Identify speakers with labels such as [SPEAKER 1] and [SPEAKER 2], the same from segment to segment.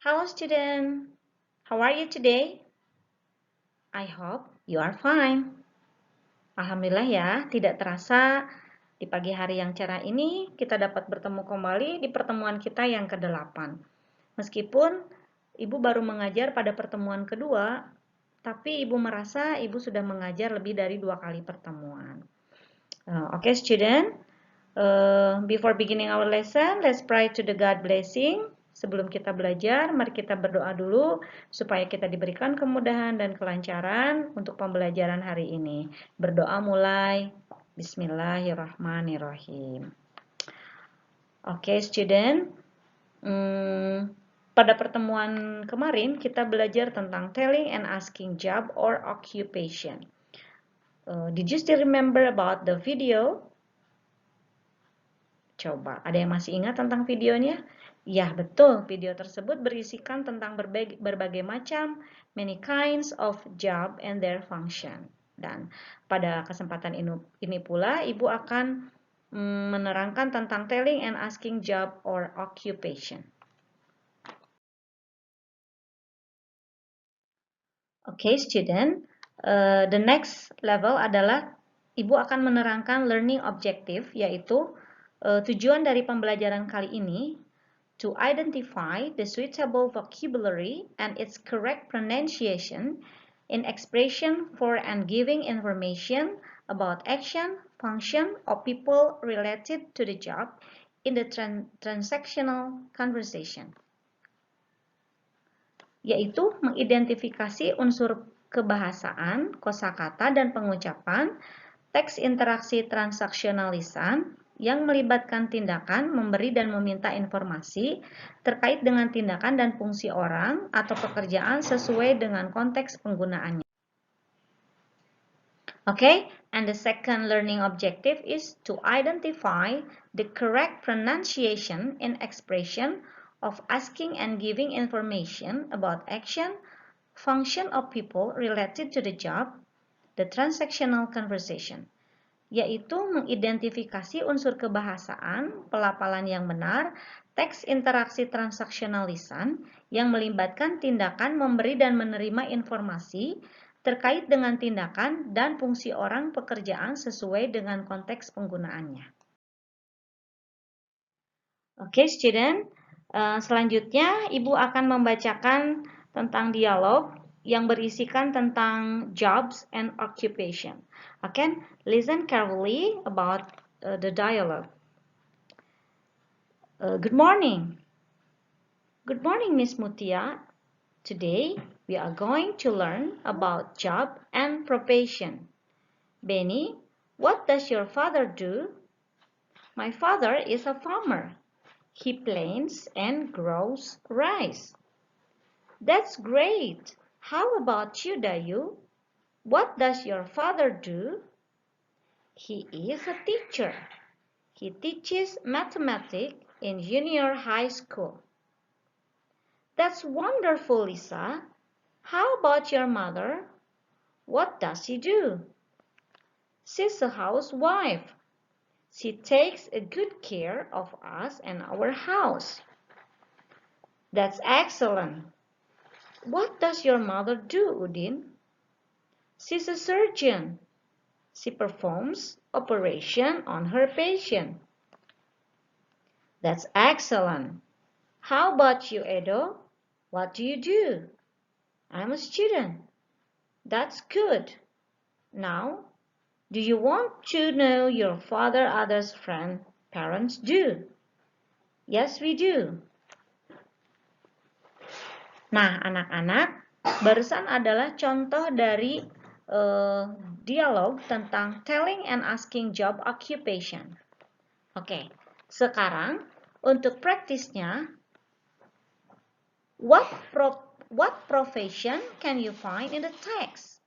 [SPEAKER 1] Hello student, how are you today? I hope you are fine. Alhamdulillah ya, tidak terasa di pagi hari yang cerah ini kita dapat bertemu kembali di pertemuan kita yang ke-8. Meskipun Ibu baru mengajar pada pertemuan kedua, tapi Ibu merasa Ibu sudah mengajar lebih dari 2 kali pertemuan. Okay student, before beginning our lesson, let's pray to the God blessing. Sebelum kita belajar, mari kita berdoa dulu supaya kita diberikan kemudahan dan kelancaran untuk pembelajaran hari ini. Berdoa mulai. Bismillahirrahmanirrahim. Oke, student. Pada pertemuan kemarin kita belajar tentang telling and asking job or occupation. Did you still remember about the video? Coba, ada yang masih ingat tentang videonya? Ya, betul. Video tersebut berisikan tentang berbagai macam many kinds of job and their function. Dan pada kesempatan ini pula, Ibu akan menerangkan tentang telling and asking job or occupation. Oke, student. The next level adalah Ibu akan menerangkan learning objective, yaitu tujuan dari pembelajaran kali ini to identify the suitable vocabulary and its correct pronunciation in expression for and giving information about action, function, or people related to the job in the transactional conversation, yaitu mengidentifikasi unsur kebahasaan, kosakata, dan pengucapan teks interaksi transaksional lisan yang melibatkan tindakan memberi dan meminta informasi terkait dengan tindakan dan fungsi orang atau pekerjaan sesuai dengan konteks penggunaannya. Okay, and the second learning objective is to identify the correct pronunciation in expression of asking and giving information about action, function of people related to the job, the transactional conversation, yaitu mengidentifikasi unsur kebahasaan, pelafalan yang benar, teks interaksi transaksional lisan yang melibatkan tindakan memberi dan menerima informasi terkait dengan tindakan dan fungsi orang pekerjaan sesuai dengan konteks penggunaannya. Oke, student. Selanjutnya, Ibu akan membacakan tentang dialog yang berisikan tentang jobs and occupation. Okay, listen carefully about the dialogue. Good morning. Good morning, Miss Mutia. Today, we are going to learn about job and profession. Benny, what does your father do? My father is a farmer. He plants and grows rice. That's great. How about you, Dayu? What does your father do? He is a teacher. He teaches mathematics in junior high school. That's wonderful, Lisa. How about your mother? What does she do? She's a housewife. She takes a good care of us and our house. That's excellent. What does your mother do, Udin? She's a surgeon. She performs operation on her patient. That's excellent. How about you, Edo? What do you do? I'm a student. That's good. Now, do you want to know your father others friend parents do? Yes, we do. Nah, anak-anak, barusan adalah contoh dari dialog tentang telling and asking job occupation. Oke, sekarang untuk praktisnya, what profession can you find in the text?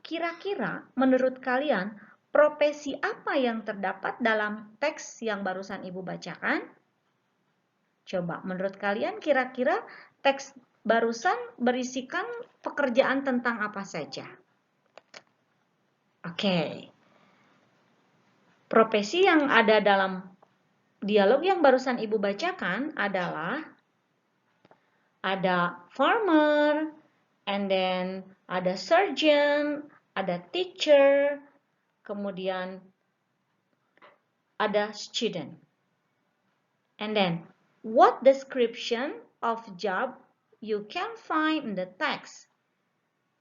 [SPEAKER 1] Kira-kira menurut kalian profesi apa yang terdapat dalam teks yang barusan Ibu bacakan? Coba menurut kalian kira-kira teks barusan berisikan pekerjaan tentang apa saja? Oke. Profesi yang ada dalam dialog yang barusan Ibu bacakan adalah Ada farmer, and then ada surgeon, ada teacher, kemudian ada student. And then, what description of job you can find in the text?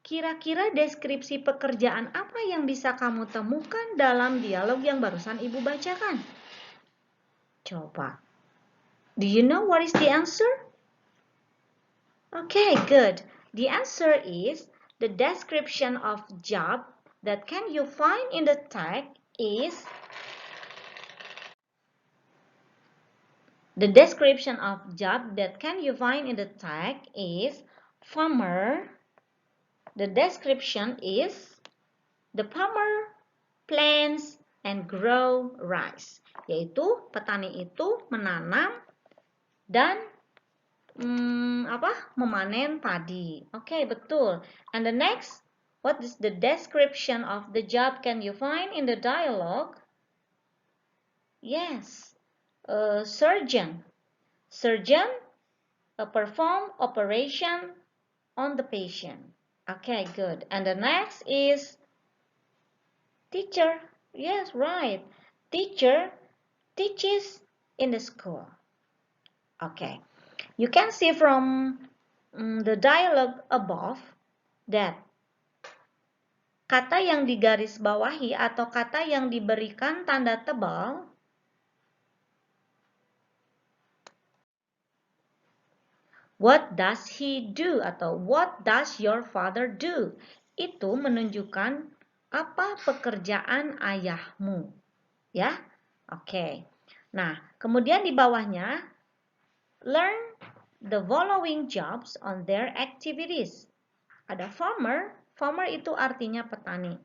[SPEAKER 1] Kira-kira deskripsi pekerjaan apa yang bisa kamu temukan dalam dialog yang barusan Ibu bacakan? Coba. Do you know what is the answer? Okay, good. The answer is the description of job that can you find in the text is farmer. The description is the farmer plants and grow rice. Yaitu petani itu menanam dan memanen padi. Okay, betul. And the next, what is the description of the job can you find in the dialogue? Yes, surgeon. Surgeon perform operation on the patient. Okay, good. And the next is teacher. Yes, right. Teacher teaches in the school. Okay. You can see from the dialogue above that kata yang digarisbawahi atau kata yang diberikan tanda tebal what does he do atau what does your father do? Itu menunjukkan apa pekerjaan ayahmu. Ya? Oke. Nah, kemudian di bawahnya learn the following jobs on their activities. Ada farmer, farmer itu artinya petani.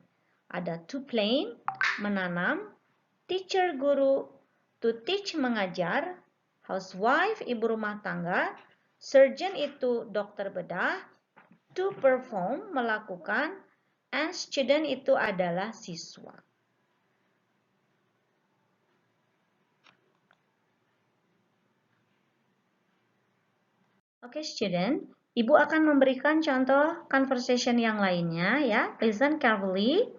[SPEAKER 1] Ada to plant, menanam, teacher guru, to teach mengajar, housewife ibu rumah tangga, surgeon itu dokter bedah, to perform melakukan, and student itu adalah siswa. Oke, student, Ibu akan memberikan contoh conversation yang lainnya ya. Listen carefully.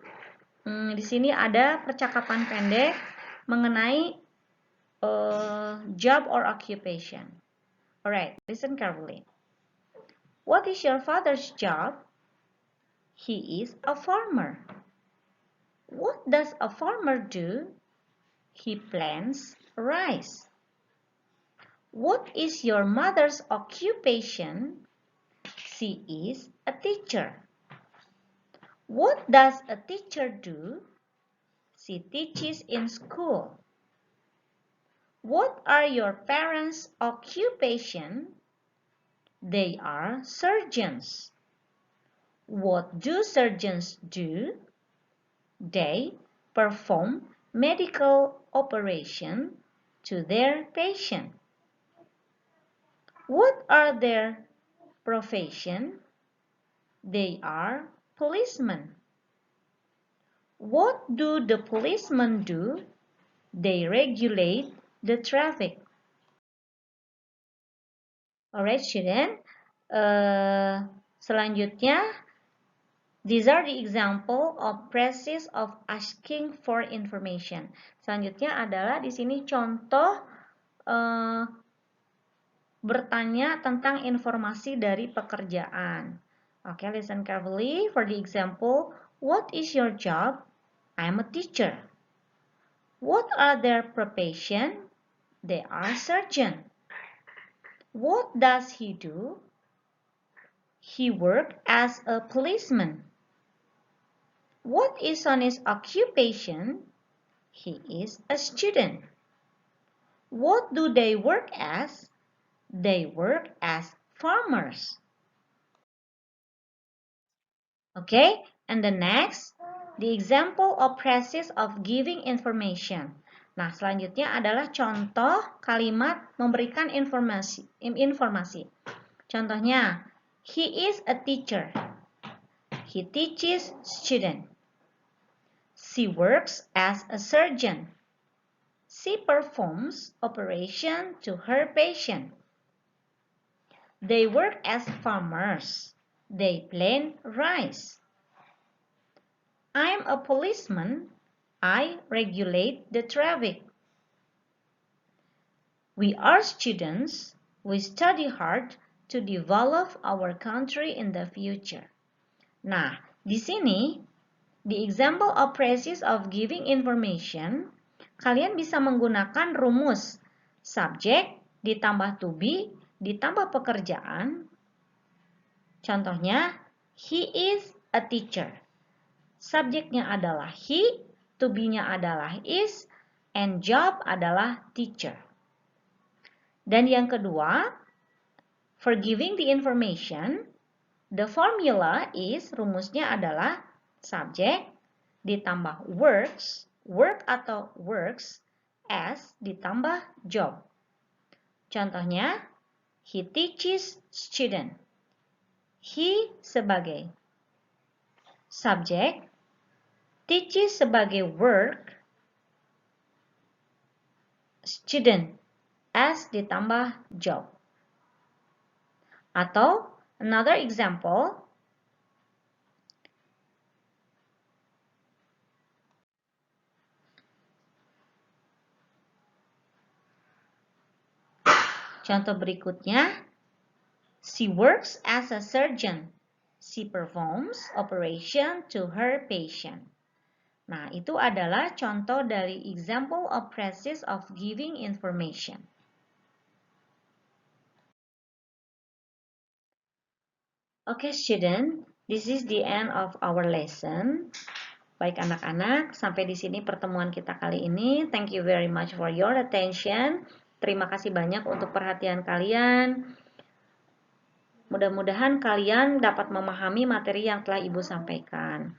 [SPEAKER 1] Di sini ada percakapan pendek mengenai job or occupation. Alright, listen carefully. What is your father's job? He is a farmer. What does a farmer do? He plants rice. What is your mother's occupation? She is a teacher. What does a teacher do? She teaches in school. What are your parents' occupation? They are surgeons. What do surgeons do? They perform medical operation to their patient. What are their profession? They are policemen. What do the policemen do? They regulate the traffic. Alright, student. Selanjutnya, these are the example of process of asking for information. Selanjutnya adalah di sini contoh bertanya tentang informasi dari pekerjaan. Okay, listen carefully for the example. What is your job? I am a teacher. What are their profession? They are surgeon. What does he do? He works as a policeman. What is Sonny's occupation? He is a student. What do they work as? They work as farmers. Okay, and the next, the example of process of giving information. Nah, selanjutnya adalah contoh kalimat memberikan informasi. Contohnya, he is a teacher. He teaches students. She works as a surgeon. She performs operation to her patient. They work as farmers. They plant rice. I'm a policeman. I regulate the traffic. We are students. We study hard to develop our country in the future. Nah, di sini, di example of phrases of giving information, kalian bisa menggunakan rumus subject ditambah to be ditambah pekerjaan. Contohnya, he is a teacher. Subjeknya adalah he, to be-nya adalah is, and job adalah teacher. Dan yang kedua, for giving the information, the formula is, rumusnya adalah subject ditambah works, work atau works, as ditambah job. Contohnya, he teaches student. He sebagai subject, teaches sebagai work, student as ditambah job. Atau another example, contoh berikutnya, she works as a surgeon. She performs operation to her patient. Nah, itu adalah contoh dari example of phrases of giving information. Okay, student, this is the end of our lesson. Baik anak-anak, sampai di sini pertemuan kita kali ini. Thank you very much for your attention. Terima kasih banyak untuk perhatian kalian. Mudah-mudahan kalian dapat memahami materi yang telah Ibu sampaikan.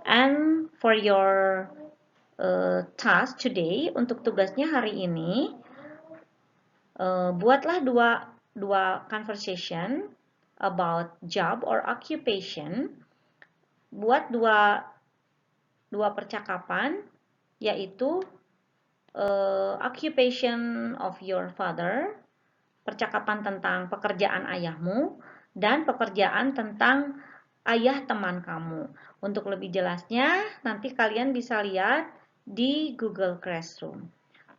[SPEAKER 1] And for your task today, untuk tugasnya hari ini, buatlah dua conversation about job or occupation. Buat dua percakapan, yaitu occupation of your father, percakapan tentang pekerjaan ayahmu, dan pekerjaan tentang ayah teman kamu. Untuk lebih jelasnya, nanti kalian bisa lihat di Google Classroom.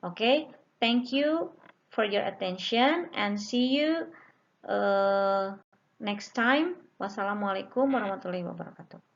[SPEAKER 1] Okay, thank you for your attention and see you next time. Wassalamualaikum warahmatullahi wabarakatuh.